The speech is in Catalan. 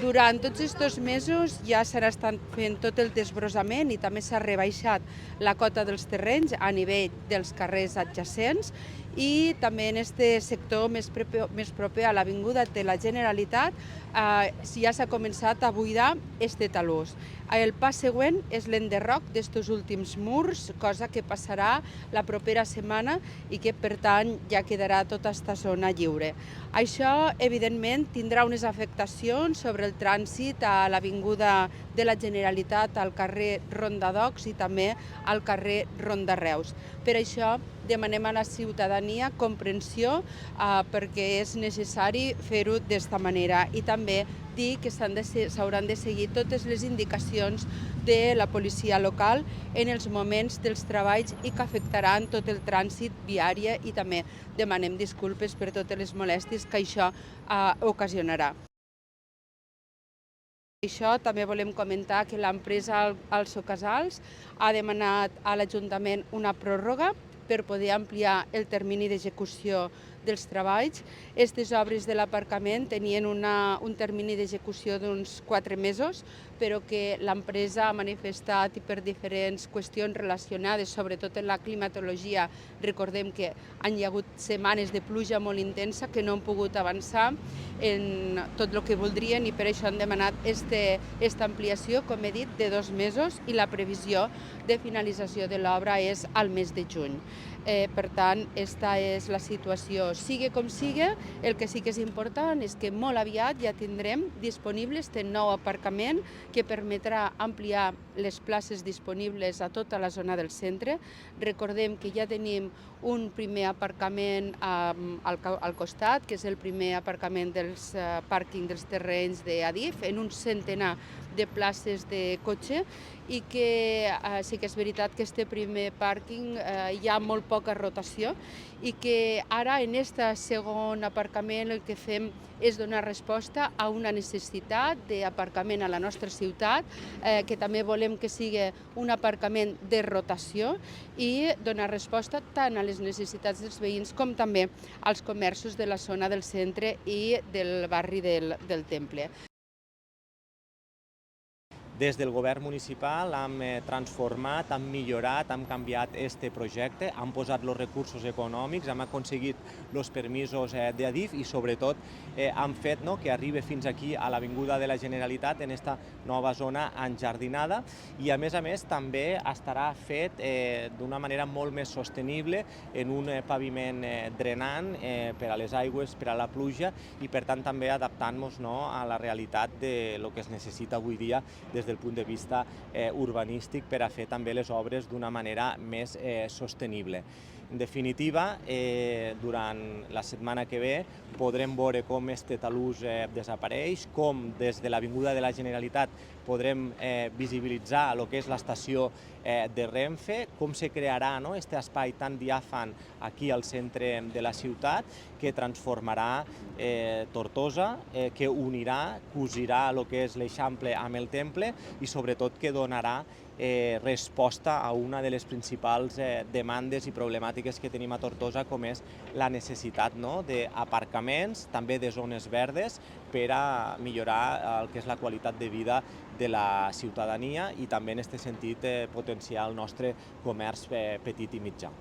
Durant tots aquests mesos ja s'han estat fent tot el desbrossament i també s'ha rebaixat la cota dels terrenys a nivell dels carrers adjacents i també en aquest sector més proper a l'Avinguda de la Generalitat ja s'ha començat a buidar este talús. El pas següent és l'enderroc d'estos últims murs, cosa que passarà la propera setmana i que, per tant, ja quedarà tota aquesta zona lliure. Això, evidentment, tindrà unes afectacions sobre el trànsit a l'Avinguda de la Generalitat, al carrer Ronda d'Ocs i també al carrer Ronda Reus. Per això demanem a la ciutadania comprensió perquè és necessari fer-ho d'esta manera i també dir que s'hauran de seguir totes les indicacions de la policia local en els moments dels treballs i que afectaran tot el trànsit viari i també demanem disculpes per totes les molèsties que això ocasionarà. Això també volem comentar que l'empresa Also Casals ha demanat a l'Ajuntament una pròrroga per poder ampliar el termini d'execució dels treballs. Aquestes obres de l'aparcament tenien un termini d'execució d'uns 4 mesos, però que l'empresa ha manifestat i per diferents qüestions relacionades, sobretot en la climatologia, recordem que hi ha hagut setmanes de pluja molt intensa que no han pogut avançar en tot el que voldrien i per això han demanat aquesta ampliació, com he dit, de 2 mesos i la previsió de finalització de l'obra és al mes de juny. Per tant, aquesta és la situació. Sigue com sigue, el que sí que és important és que molt aviat ja tindrem disponible este nou aparcament que permetrà ampliar les places disponibles a tota la zona del centre. Recordem que ja tenim un primer aparcament al costat, que és el primer aparcament dels pàrquing dels terrenys d'Adif, en un centenar de places de cotxe i que sí que és veritat que este primer pàrquing hi ha molt poca rotació i que ara en aquest segon aparcament el que fem és donar resposta a una necessitat d'aparcament a la nostra ciutat, que també volem que sigui un aparcament de rotació i donar resposta tant a les necessitats dels veïns com també als comerços de la zona del centre i del barri del Temple. Des del govern municipal hem transformat, hem millorat, hem canviat este projecte, hem posat els recursos econòmics, hem aconseguit els permisos d'Adif i sobretot hem fet que arribi fins aquí a l'Avinguda de la Generalitat en aquesta nova zona enjardinada i a més també estarà fet d'una manera molt més sostenible en un paviment drenant per a les aigües, per a la pluja i per tant també adaptant-nos a la realitat del que es necessita avui dia des del punt de vista urbanístic per a fer també les obres d'una manera més sostenible. En definitiva, durant la setmana que ve podrem veure com este talús desapareix, com des de l'Avinguda de la Generalitat podrem visibilitzar el que és l'estació de Renfe, com se crearà aquest espai tan diàfan aquí al centre de la ciutat que transformarà Tortosa, que unirà, cosirà el que és l'Eixample amb el Temple i sobretot que donarà resposta a una de les principals demandes i problemàtiques que tenim a Tortosa, com és la necessitat d'aparcaments, també de zones verdes, per a millorar el que és la qualitat de vida de la ciutadania i també en aquest sentit potenciar el nostre comerç petit i mitjà.